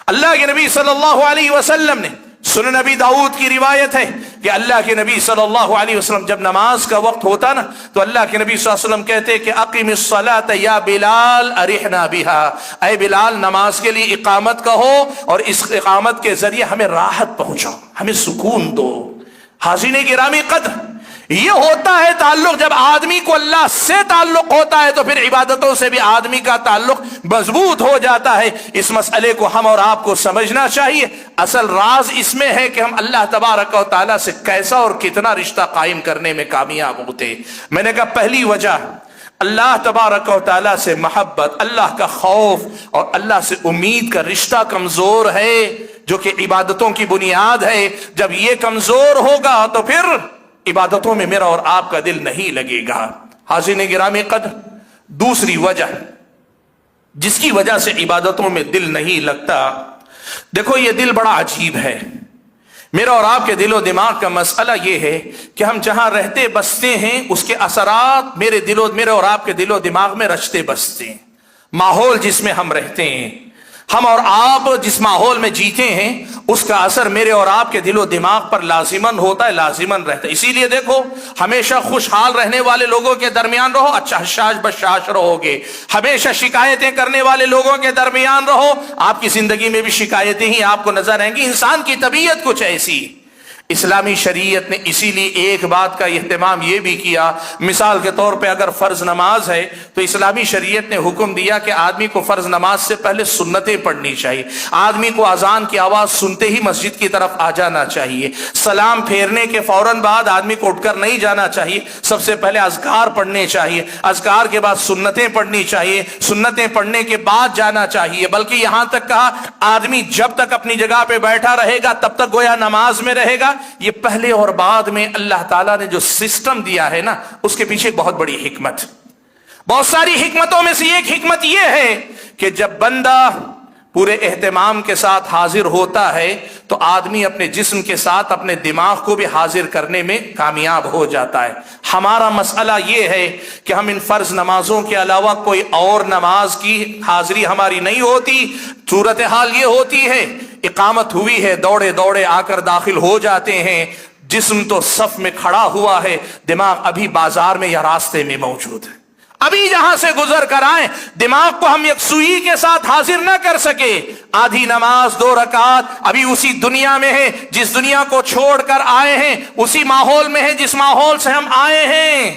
اللہ کے نبی صلی اللہ علیہ وسلم نے، سنن نبی داؤد کی روایت ہے کہ اللہ کے نبی صلی اللہ علیہ وسلم جب نماز کا وقت ہوتا نا تو اللہ کے نبی صلی اللہ علیہ وسلم کہتے کہ اقیم الصلاۃ یا بلال ارحنا بها، اے بلال نماز کے لیے اقامت کہو اور اس اقامت کے ذریعے ہمیں راحت پہنچاؤ، ہمیں سکون دو. حاضرین گرامی قدر، یہ ہوتا ہے تعلق. جب آدمی کو اللہ سے تعلق ہوتا ہے تو پھر عبادتوں سے بھی آدمی کا تعلق مضبوط ہو جاتا ہے. اس مسئلے کو ہم اور آپ کو سمجھنا چاہیے. اصل راز اس میں ہے کہ ہم اللہ تبارک و تعالیٰ سے کیسا اور کتنا رشتہ قائم کرنے میں کامیاب ہوتے. میں نے کہا پہلی وجہ اللہ تبارک و تعالیٰ سے محبت، اللہ کا خوف اور اللہ سے امید کا رشتہ کمزور ہے، جو کہ عبادتوں کی بنیاد ہے. جب یہ کمزور ہوگا تو پھر عبادتوں میں میرا اور آپ کا دل نہیں لگے گا. حاضرین گرامی قدر، دوسری وجہ جس کی وجہ سے عبادتوں میں دل نہیں لگتا، دیکھو یہ دل بڑا عجیب ہے. میرا اور آپ کے دل و دماغ کا مسئلہ یہ ہے کہ ہم جہاں رہتے بستے ہیں اس کے اثرات میرے اور آپ کے دل و دماغ میں رچتے بستے ہیں. ماحول جس میں ہم رہتے ہیں، ہم اور آپ جس ماحول میں جیتے ہیں، اس کا اثر میرے اور آپ کے دل و دماغ پر لازماً ہوتا ہے، لازماً رہتا ہے. اسی لیے دیکھو، ہمیشہ خوشحال رہنے والے لوگوں کے درمیان رہو، اچھا حشاش بشاش رہو گے. ہمیشہ شکایتیں کرنے والے لوگوں کے درمیان رہو، آپ کی زندگی میں بھی شکایتیں ہی آپ کو نظر آئیں گی. انسان کی طبیعت کچھ ایسی. اسلامی شریعت نے اسی لیے ایک بات کا اہتمام یہ بھی کیا. مثال کے طور پہ اگر فرض نماز ہے تو اسلامی شریعت نے حکم دیا کہ آدمی کو فرض نماز سے پہلے سنتیں پڑھنی چاہیے. آدمی کو اذان کی آواز سنتے ہی مسجد کی طرف آ جانا چاہیے. سلام پھیرنے کے فوراً بعد آدمی کو اٹھ کر نہیں جانا چاہیے، سب سے پہلے اذکار پڑھنے چاہیے، اذکار کے بعد سنتیں پڑھنی چاہیے، سنتیں پڑھنے کے بعد جانا چاہیے. بلکہ یہاں تک کہا آدمی جب تک اپنی جگہ پہ بیٹھا رہے گا تب تک گویا نماز میں رہے گا. یہ پہلے اور بعد میں اللہ تعالیٰ نے جو سسٹم دیا ہے نا، اس کے پیچھے بہت بڑی حکمت. بہت ساری حکمتوں میں سے ایک حکمت یہ ہے کہ جب بندہ پورے اہتمام کے ساتھ حاضر ہوتا ہے تو آدمی اپنے جسم کے ساتھ اپنے دماغ کو بھی حاضر کرنے میں کامیاب ہو جاتا ہے. ہمارا مسئلہ یہ ہے کہ ہم ان فرض نمازوں کے علاوہ کوئی اور نماز کی حاضری ہماری نہیں ہوتی. صورتحال یہ ہوتی ہے اقامت ہوئی ہے، دوڑے دوڑے آ کر داخل ہو جاتے ہیں، جسم تو صف میں کھڑا ہوا ہے، دماغ ابھی بازار میں یا راستے میں موجود ہے. ابھی جہاں سے گزر کر آئیں، دماغ کو ہم یکسوئی کے ساتھ حاضر نہ کر سکے. آدھی نماز 2 رکعات ابھی اسی دنیا میں ہے جس دنیا کو چھوڑ کر آئے ہیں، اسی ماحول میں ہے جس ماحول سے ہم آئے ہیں،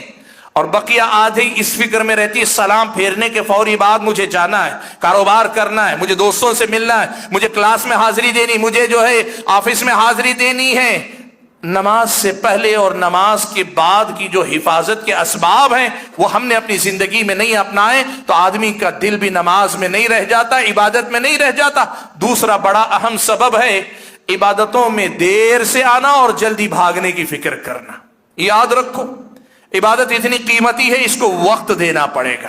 اور بقیہ آدھی اس فکر میں رہتی ہے سلام پھیرنے کے فوری بعد مجھے جانا ہے، کاروبار کرنا ہے، مجھے دوستوں سے ملنا ہے، مجھے کلاس میں حاضری دینی، مجھے جو ہے آفس میں حاضری دینی ہے. نماز سے پہلے اور نماز کے بعد کی جو حفاظت کے اسباب ہیں وہ ہم نے اپنی زندگی میں نہیں اپنائے تو آدمی کا دل بھی نماز میں نہیں رہ جاتا، عبادت میں نہیں رہ جاتا. دوسرا بڑا اہم سبب ہے عبادتوں میں دیر سے آنا اور جلدی بھاگنے کی فکر کرنا. یاد رکھو، عبادت اتنی قیمتی ہے، اس کو وقت دینا پڑے گا.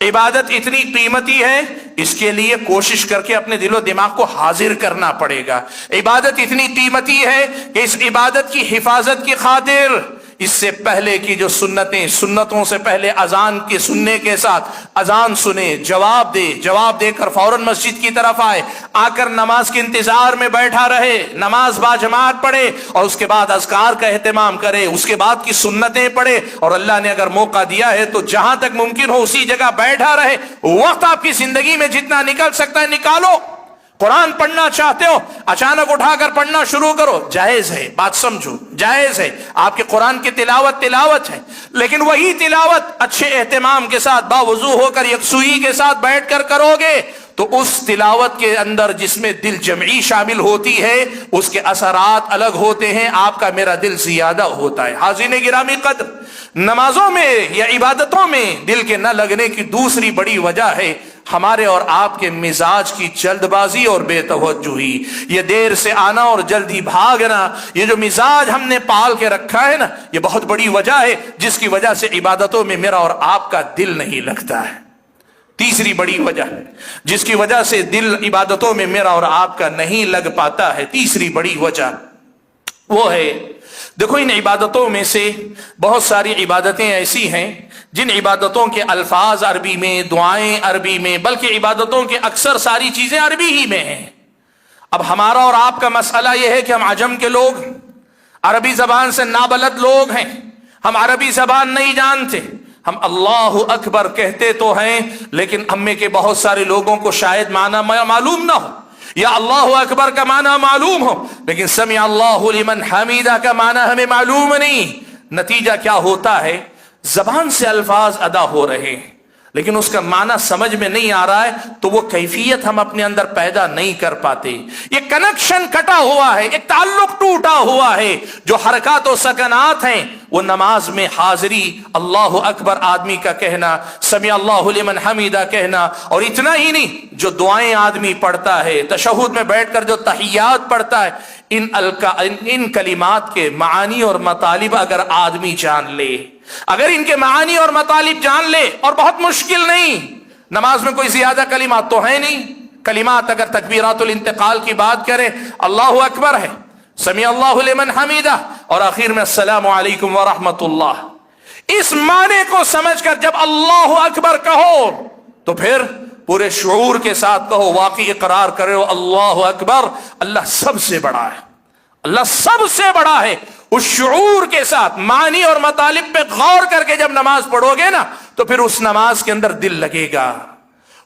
عبادت اتنی قیمتی ہے، اس کے لیے کوشش کر کے اپنے دل و دماغ کو حاضر کرنا پڑے گا. عبادت اتنی قیمتی ہے کہ اس عبادت کی حفاظت کی خاطر इससे पहले की जो सुन्नतें, सुन्नतों से पहले अजान के सुनने के साथ अजान सुने, जवाब दे, जवाब देकर फौरन मस्जिद की तरफ आए, आकर नमाज के इंतजार में बैठा रहे, नमाज बाजमात पढ़े और उसके बाद अज़कार का एहतमाम करे, उसके बाद की सुन्नतें पढ़े और अल्लाह ने अगर मौका दिया है तो जहां तक मुमकिन हो उसी जगह बैठा रहे। वक्त आपकी जिंदगी में जितना निकल सकता है निकालो। कुरान पढ़ना चाहते हो, अचानक उठाकर पढ़ना शुरू करो, जायज है, बात समझो, जायज है। आपके कुरान की तिलावत है, लेकिन वही तिलावत अच्छे एहतमाम के साथ बावजू होकर यकसुई के साथ बैठकर करोगे तो उस तिलावत के अंदर जिसमें दिल जमई शामिल होती है उसके असरात अलग होते हैं, आपका मेरा दिल जियादा होता है। हाज़िन गिरामी कद्र, नमाजों में या इबादतों में दिल के न लगने की दूसरी बड़ी वजह है हमारे और आपके मिजाज की जल्दबाजी और बेतवज्जुही। ये देर से आना और जल्दी भागना, ये जो मिजाज हमने पाल के रखा है ना, ये बहुत बड़ी वजह है जिसकी वजह से इबादतों में मेरा और आपका दिल नहीं लगता है। तीसरी बड़ी वजह जिसकी वजह से दिल इबादतों में मेरा और आपका नहीं लग पाता है, तीसरी बड़ी वजह वो है, देखो इन इबादतों में से बहुत सारी इबादतें ऐसी हैं जिन इबादतों के अल्फाज अरबी में, दुआएं अरबी में, बल्कि इबादतों के अक्सर सारी चीजें अरबी ही में हैं। अब हमारा और आपका मसला यह है कि हम अजम के लोग, अरबी जबान से नाबलद लोग हैं, हम अरबी जबान नहीं जानते। हम अल्लाहु अकबर कहते तो हैं लेकिन हम में के बहुत सारे लोगों को शायद माना मालूम ना हो, या अल्लाहु अकबर का माना मालूम हो लेकिन समी अल्लाहु लिमन हमीदा का माना हमें मालूम नहीं। नतीजा क्या होता है, जबान से अल्फाज अदा हो रहे हैं लेकिन उसका माना समझ में नहीं आ रहा है, तो वो कैफियत हम अपने अंदर पैदा नहीं कर पाते। ये कनेक्शन कटा हुआ है, एक ताल्लुक टूटा हुआ है। जो हरकत और सकनात हैं वो नमाज में हाजिरी, अल्लाहु अकबर आदमी का कहना, समी अल्लाहु लिमन हमीदा कहना, और इतना ही नहीं, जो दुआएं आदमी पढ़ता है, तशहुद में बैठकर जो तहियात पढ़ता है, इन कलिमात के मानी और मतालिब अगर आदमी जान ले, अगर इनके मानी और मतालिब जान ले, और बहुत मुश्किल नहीं, नमाज में कोई ज्यादा कलिमात तो है नहीं। कलिमात अगर तकबीरातुल इंतकाल की बात करें, अल्लाहु अकबर है, समी अल्लाहु लिमन हमीदा, और आखिर में अस्सलामु अलैकुम व रहमतुल्लाह। इस माने को समझकर जब अल्लाहु अकबर कहो तो फिर पूरे शऊर के साथ कहो, वाकई इकरार करो अल्लाहु अकबर, अल्लाह सबसे बड़ा है, अल्लाह सबसे बड़ा है। उस शऊर के साथ मानी और मतालिब पे गौर करके जब नमाज पढ़ोगे ना, तो फिर उस नमाज के अंदर दिल लगेगा,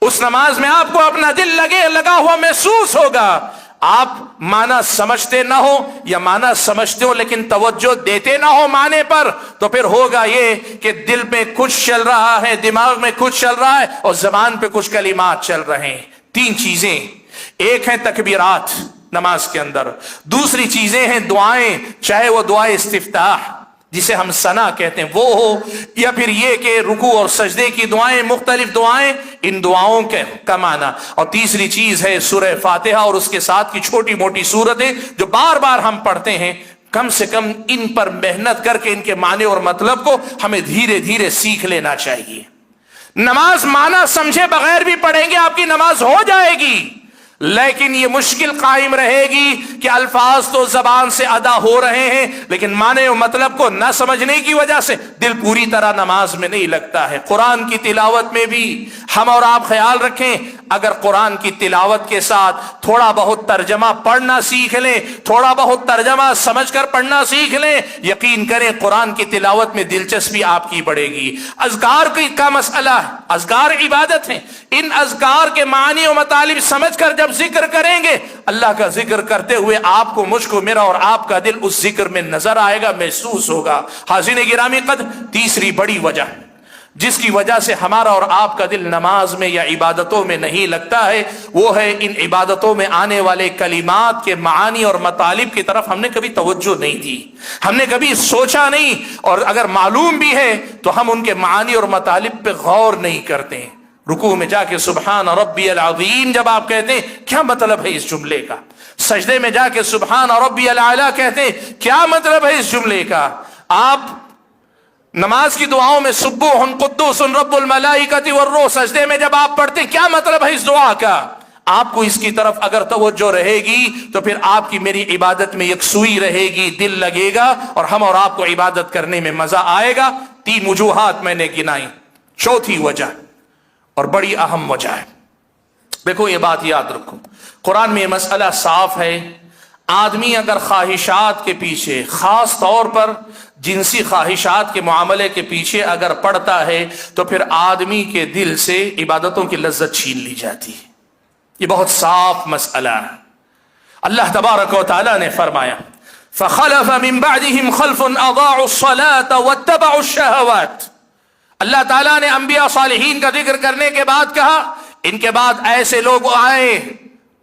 उस नमाज में आपको अपना दिल लगा हुआ महसूस होगा। आप माना समझते ना हो या माना समझते हो लेकिन तवज्जो देते ना हो माने पर, तो फिर होगा ये कि दिल में कुछ चल रहा है, दिमाग में कुछ चल रहा है और जबान पे कुछ कलिमात चल रहे हैं। तीन चीजें, एक है तकबीरात नमाज के अंदर, दूसरी चीजें हैं दुआएं, चाहे वो दुआए इस्तिफ्ताह जिसे हम सना कहते हैं वो हो, या फिर ये कि रुकू और सजदे की दुआएं, मुख्तलिफ दुआएं, इन दुआओं के का माना, और तीसरी चीज है सूरह फातिहा और उसके साथ की छोटी मोटी सूरतें जो बार बार हम पढ़ते हैं। कम से कम इन पर मेहनत करके इनके माने और मतलब को हमें धीरे धीरे सीख लेना चाहिए। नमाज माना समझे बगैर भी पढ़ेंगे आपकी नमाज हो जाएगी, लेकिन ये मुश्किल कायम रहेगी कि अल्फाज तो जबान से अदा हो रहे हैं लेकिन माने और मतलब को न समझने की वजह से दिल पूरी तरह नमाज में नहीं लगता है। कुरान की तिलावत में भी हम और आप ख्याल रखें, अगर कुरान की तिलावत के साथ थोड़ा बहुत तर्जमा पढ़ना सीख लें, थोड़ा बहुत तर्जमा समझकर पढ़ना सीख लें, यकीन करें कुरान की तिलावत में दिलचस्पी आपकी बढ़ेगी। अज़कार का मसला, अज़कार इबादत है, इन अज़कार के मानी और मतालिब समझकर जब जिक्र करेंगे, अल्लाह का जिक्र करते हुए आपको, मुझको, मेरा और आपका दिल उस जिक्र में नजर आएगा, महसूस होगा। हाज़िन गिरामी कद्र, तीसरी बड़ी वजह जिसकी वजह से हमारा और आपका दिल नमाज में या इबादतों में नहीं लगता है, वो है इन इबादतों में आने वाले कलिमात के मानी और मतालिब की तरफ हमने कभी तवज्जो नहीं दी, हमने कभी सोचा नहीं, और अगर मालूम भी है तो हम उनके मानी और मतालिब पे गौर नहीं करते। रुकू में जाके सुबहान रब्बियल अज़ीम जब आप कहते हैं, क्या मतलब है इस जुमले का? सजदे में जाके सुबहान रब्बियल आला कहते हैं, क्या मतलब है इस जुमले का? आप नमाज की दुआओं में सुब्बुहुन कुद्दूसुन रब्बुल मलाइकति वर्रूह, सजदे में जब आप पढ़ते हैं, क्या मतलब है इस दुआ का? आपको इसकी तरफ अगर तवज्जो रहेगी तो फिर आपकी मेरी इबादत में यकसुई रहेगी, दिल लगेगा और हम और आपको इबादत करने में मजा आएगा। 3 वजूहात मैंने गिनाई। चौथी वजह और बड़ी अहम वजह है, देखो ये बात याद रखो, कुरान में मसला साफ है। आदमी अगर ख्वाहिशात के पीछे, खास तौर पर जिनसी ख्वाहिशात के मामले के पीछे अगर पड़ता है तो फिर आदमी के दिल से इबादतों की लज्जत छीन ली जाती है। ये बहुत साफ मसला है। अल्लाह तबारक व तआला ने फरमाया फ़ख़लफ़ मिन बअदिहिम ख़ल्फ़ुन अज़ाअु अस्सलात वत्तबअु अश्शहवात। अल्लाह ताला ने अंबिया सालिहीन का जिक्र करने के बाद कहा, इनके बाद ऐसे लोग आए,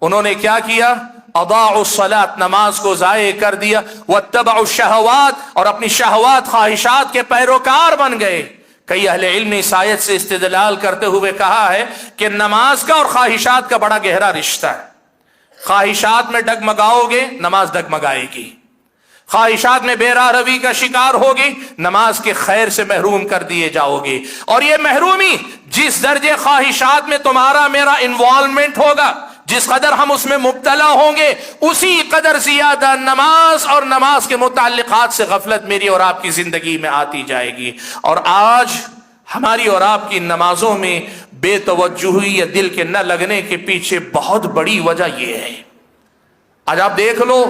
उन्होंने क्या किया? अज़ाअु अस्सलात, नमाज को ज़ाये कर दिया, वत्तबअु अश्शहवात, और अपनी शहवात ख्वाहिशात के पैरोकार बन गए। कई अहले इल्म ने इस आयत से इस्तिदलाल करते हुए कहा है कि नमाज का और ख्वाहिशात का बड़ा गहरा रिश्ता है। ख्वाहिशात में डगमगाओगे, नमाज डगमगाएगी। ख्वाहिशात में बेरारवी का शिकार होगी, नमाज के खैर से महरूम कर दिए जाओगे। और ये महरूमी जिस दर्जे ख्वाहिशात में तुम्हारा मेरा इन्वॉल्वमेंट होगा, जिस कदर हम उसमें मुब्तला होंगे, उसी कदर ज्यादा नमाज और नमाज के मुताल्लिकात से गफलत मेरी और आपकी जिंदगी में आती जाएगी। और आज हमारी और आपकी नमाजों में बेतवज्जुही या दिल के न लगने के पीछे बहुत बड़ी वजह यह है। आज आप देख लो,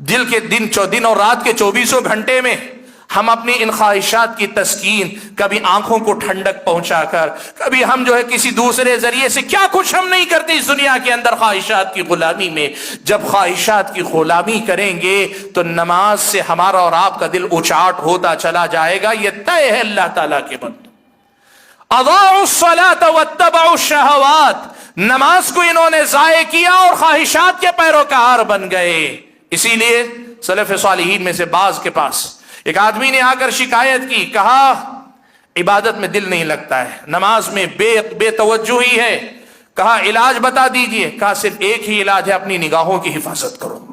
दिल के दिन और रात के 24 घंटे में हम अपनी इन ख्वाहिशात की तस्कीन, कभी आंखों को ठंडक पहुंचाकर, कभी हम जो है किसी दूसरे जरिए से, क्या कुछ हम नहीं करते इस दुनिया के अंदर ख्वाहिशात की गुलामी में। जब ख्वाहिशात की गुलामी करेंगे तो नमाज से हमारा और आपका दिल उचाट होता चला जाएगा। यह तय है अल्लाह ताला के बंदे। अज़ाअु अस्सलात वत्तबअु अश्शहवात, नमाज को इन्होंने ज़ाये किया और ख्वाहिशात के पैरोकार बन गए। इसीलिए सलफ़ सालिहीन में से बाज़ के पास एक आदमी ने आकर शिकायत की, कहा इबादत में दिल नहीं लगता है, नमाज में बेतवज्जुही है। कहा इलाज बता दीजिए। कहा सिर्फ एक ही इलाज है, अपनी निगाहों की हिफाजत करो।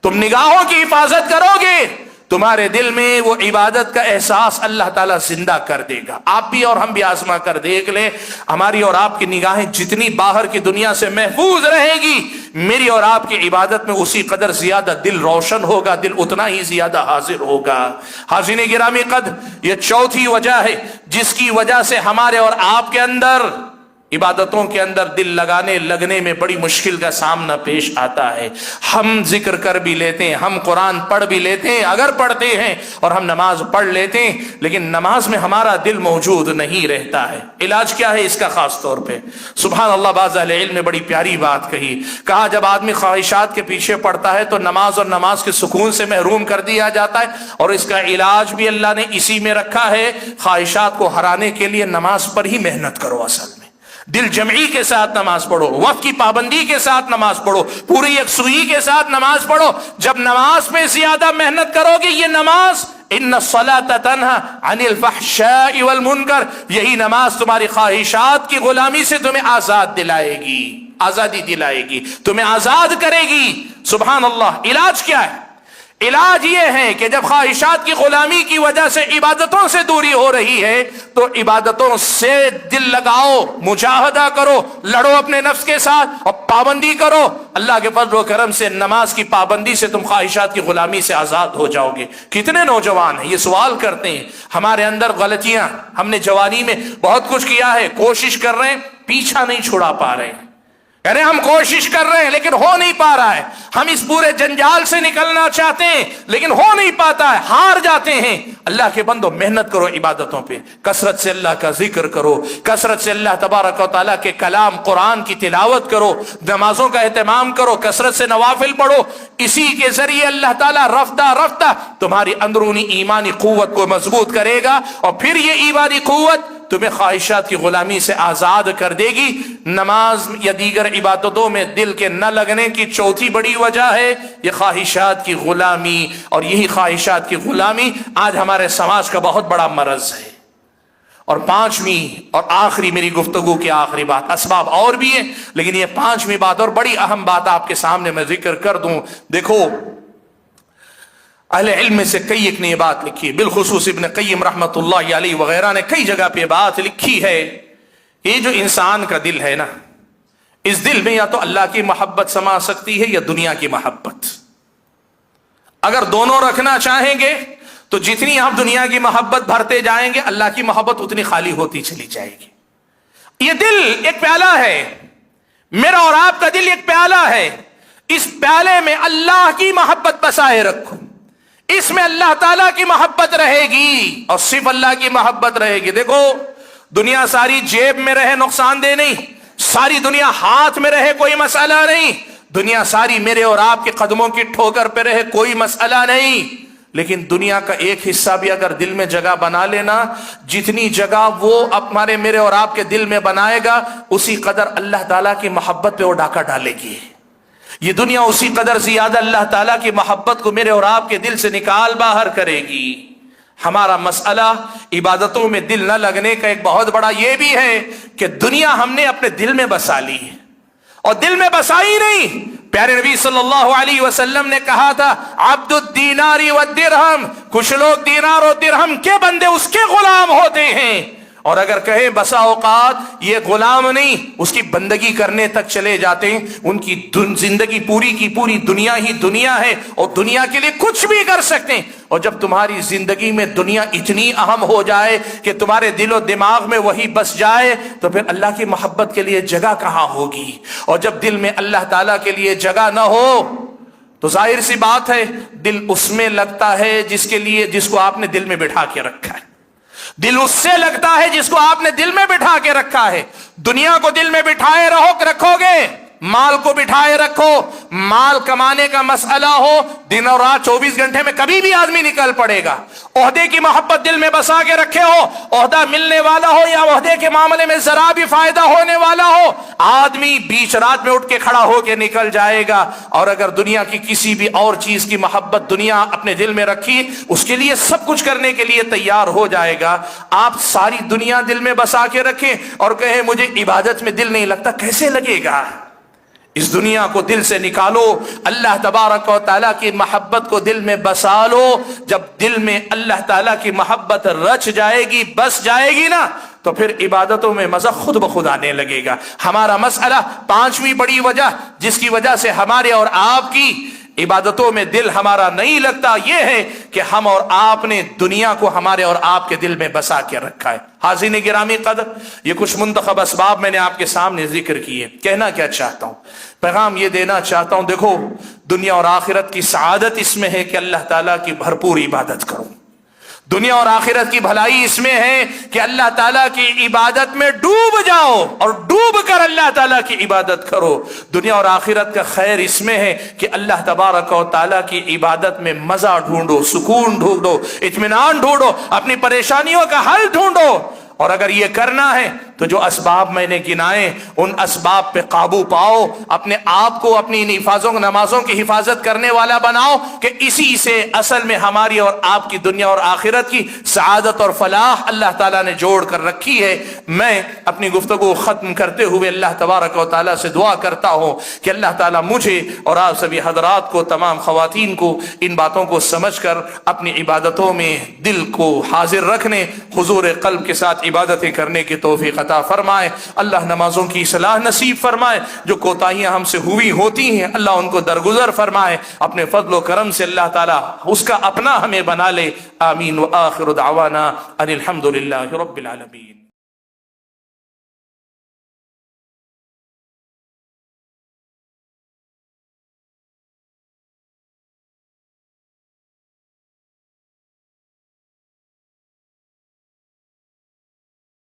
तुम निगाहों की हिफाजत करोगे, तुम्हारे दिल में वो इबादत का एहसास अल्लाह ताला जिंदा कर देगा। आप भी और हम भी आजमा कर देख ले, हमारी और आपकी निगाहें जितनी बाहर की दुनिया से महफूज रहेगी, मेरी और आपकी इबादत में उसी कदर ज्यादा दिल रोशन होगा, दिल उतना ही ज्यादा हाजिर होगा। हाज़िन गिरामी कद, ये चौथी वजह है जिसकी वजह से हमारे और आपके अंदर इबादतों के अंदर दिल लगने में बड़ी मुश्किल का सामना पेश आता है। हम जिक्र कर भी लेते हैं, हम कुरान पढ़ भी लेते हैं, अगर पढ़ते हैं, और हम नमाज पढ़ लेते हैं, लेकिन नमाज में हमारा दिल मौजूद नहीं रहता है। इलाज क्या है इसका? खास तौर पे सुभान अल्लाह, बाज़ अहले इल्म ने बड़ी प्यारी बात कही। कहा जब आदमी ख्वाहिशात के पीछे पड़ता है तो नमाज और नमाज के सुकून से महरूम कर दिया जाता है। और इसका इलाज भी अल्लाह ने इसी में रखा है। ख्वाहिशात को हराने के लिए नमाज पर ही मेहनत करो। असल में दिल जमई के साथ नमाज पढ़ो, वक्त की पाबंदी के साथ नमाज पढ़ो, पूरी यकसुई के साथ नमाज पढ़ो। जब नमाज पे ज्यादा मेहनत करोगे, ये नमाज इन्ना सलात तन्हा अनिल फहशाई वल मुनकर, यही नमाज तुम्हारी ख्वाहिशात की गुलामी से तुम्हें आजाद दिलाएगी, आजादी दिलाएगी, तुम्हें आजाद करेगी। सुभान अल्लाह। इलाज क्या है? इलाज ये है कि जब ख्वाहिशात की गुलामी की वजह से इबादतों से दूरी हो रही है तो इबादतों से दिल लगाओ, मुजाहदा करो, लड़ो अपने नफ्स के साथ और पाबंदी करो। अल्लाह के फज़ल व करम से नमाज की पाबंदी से तुम ख्वाहिशात की गुलामी से आजाद हो जाओगे। कितने नौजवान हैं ये सवाल करते हैं, हमारे अंदर गलतियां, हमने जवानी में बहुत कुछ किया है, कोशिश कर रहे हैं, पीछा नहीं छुड़ा पा रहे हैं। अरे हम कोशिश कर रहे हैं लेकिन हो नहीं पा रहा है। हम इस पूरे जंजाल से निकलना चाहते हैं लेकिन हो नहीं पाता है, हार जाते हैं। अल्लाह के बंदो, मेहनत करो इबादतों पे, कसरत से अल्लाह का जिक्र करो, कसरत से अल्लाह तबारक व तआला के कलाम कुरान की तिलावत करो, नमाजों का एहतमाम करो, कसरत से नवाफिल पढ़ो। इसी के जरिए अल्लाह ताला रफ्ता रफ्ता तुम्हारी अंदरूनी ईमानी कुव्वत को मजबूत करेगा और फिर ये ईमानी कुव्वत तुम्हें ख्वाहिशात की गुलामी से आजाद कर देगी। नमाज या दीगर इबादतों में दिल के न लगने की चौथी बड़ी वजह है ये ख्वाहिशात की गुलामी। और यही ख्वाहिशात की गुलामी आज हमारे समाज का बहुत बड़ा मरज है। और पांचवी और आखिरी, मेरी गुफ्तगू की आखिरी बात, असबाब और भी है लेकिन ये पांचवी बात और बड़ी अहम बात आपके सामने मैं जिक्र कर दूं। देखो, अहले इल्म में से कई एक ने ये बात लिखी है, बिलखुसूस इब्न क़य्यिम रहमतुल्लाह अलैहि वगैरह ने कई जगह पे बात लिखी है। ये जो इंसान का दिल है ना, इस दिल में या तो अल्लाह की मोहब्बत समा सकती है या दुनिया की मोहब्बत। अगर दोनों रखना चाहेंगे तो जितनी आप दुनिया की मोहब्बत भरते जाएंगे, अल्लाह की मोहब्बत उतनी खाली होती चली जाएगी। ये दिल एक प्याला है, मेरा और आपका दिल एक प्याला है। इस प्याले में अल्लाह की मोहब्बत बसाए रखो, इसमें अल्लाह ताला की मोहब्बत रहेगी और सिर्फ अल्लाह की मोहब्बत रहेगी। देखो, दुनिया सारी जेब में रहे नुकसानदेह नहीं, सारी दुनिया हाथ में रहे कोई मसला नहीं, दुनिया सारी मेरे और आपके कदमों की ठोकर पे रहे कोई मसला नहीं। लेकिन दुनिया का एक हिस्सा भी अगर दिल में जगह बना लेना, जितनी जगह वो हमारे मेरे और आपके दिल में बनाएगा, उसी कदर अल्लाह ताला की मोहब्बत पे वो डाका डालेगी। ये दुनिया उसी कदर ज्यादा अल्लाह ताला की मोहब्बत को मेरे और आपके दिल से निकाल बाहर करेगी। हमारा मसला इबादतों में दिल न लगने का एक बहुत बड़ा ये भी है कि दुनिया हमने अपने दिल में बसा ली है, और दिल में बसाई नहीं। प्यारे नबी सल्लल्लाहु अलैहि वसल्लम ने कहा था, अब्दुद दीनारी व दिरहम, कुछ लोग दीनार और दिरहम के बंदे उसके गुलाम होते हैं, और अगर कहें बसा औकात ये गुलाम नहीं, उसकी बंदगी करने तक चले जाते हैं। उनकी जिंदगी पूरी की पूरी दुनिया ही दुनिया है और दुनिया के लिए कुछ भी कर सकते हैं। और जब तुम्हारी जिंदगी में दुनिया इतनी अहम हो जाए कि तुम्हारे दिलो दिमाग में वही बस जाए, तो फिर अल्लाह की मोहब्बत के लिए जगह कहां होगी। और जब दिल में अल्लाह ताला के लिए जगह ना हो तो जाहिर सी बात है दिल उसमें लगता है जिसको आपने दिल में बिठा के रखा है। दिल उससे लगता है जिसको आपने दिल में बिठा के रखा है। दुनिया को दिल में बिठाए रखोगे, माल को बिठाए रखो, माल कमाने का मसला हो, दिन और रात 24 घंटे में कभी भी आदमी निकल पड़ेगा। ओहदे की मोहब्बत दिल में बसा के रखे हो, ओहदा मिलने वाला हो या ओहदे के मामले में जरा भी फायदा होने वाला हो, आदमी बीच रात में उठ के खड़ा होके निकल जाएगा। और अगर दुनिया की किसी भी और चीज की मोहब्बत दुनिया अपने दिल में रखी, उसके लिए सब कुछ करने के लिए तैयार हो जाएगा। आप सारी दुनिया दिल में बसा के रखें और कहें मुझे इबादत में दिल नहीं लगता, कैसे लगेगा। इस दुनिया को दिल से निकालो, अल्लाह तबारक व तआला की मोहब्बत को दिल में बसा लो। जब दिल में अल्लाह ताला की मोहब्बत रच जाएगी, बस जाएगी ना, तो फिर इबादतों में मजा खुद ब खुद आने लगेगा। हमारा मसला पांचवी बड़ी वजह जिसकी वजह से हमारे और आपकी इबादतों में दिल हमारा नहीं लगता, यह है कि हम और आपने दुनिया को हमारे और आपके दिल में बसा के रखा है। हाज़िन गिरामी कदर, ये कुछ मुंतखब असबाब मैंने आपके सामने जिक्र किए। कहना क्या चाहता हूं, पैगाम ये देना चाहता हूं, देखो दुनिया और आखिरत की सआदत इसमें है कि अल्लाह ताला की भरपूर इबादत करो। दुनिया और आखिरत की भलाई इसमें है कि अल्लाह ताला की इबादत में डूब जाओ और डूब कर अल्लाह ताला की इबादत करो। दुनिया और आखिरत का खैर इसमें है कि अल्लाह तबारक व तआला की इबादत में मजा ढूंढो, सुकून ढूंढो, इत्मीनान ढूंढो, अपनी परेशानियों का हल ढूंढो। और अगर ये करना है तो जो असबाब मैंने गिनाए उन असबाब पे काबू पाओ, अपने आप को अपनी इन हिफाजों नमाजों की हिफाजत करने वाला बनाओ कि इसी से असल में हमारी और आपकी दुनिया और आखिरत की सआदत और फलाह अल्लाह ताला ने जोड़ कर रखी है। मैं अपनी गुफ्तगू खत्म करते हुए अल्लाह तबारक व तआला से दुआ करता हूँ कि अल्लाह ताला मुझे और आप सभी हजरात को, तमाम खवातीन को इन बातों को समझ कर अपनी इबादतों में दिल को हाजिर रखने, हुजूर कल्ब के साथ इबादतें करने की तौफीक अता फरमाए। अल्लाह नमाजों की सलाह नसीब फरमाए, जो कोताहियां हमसे हुई होती हैं अल्लाह उनको दरगुजर फरमाए। अपने फضل व करम से अल्लाह ताला उसका अपना हमें बना ले। आमीन व आखिर दावाना अनिल हम्दुलिल्लाहि रब्बिल आलमीन।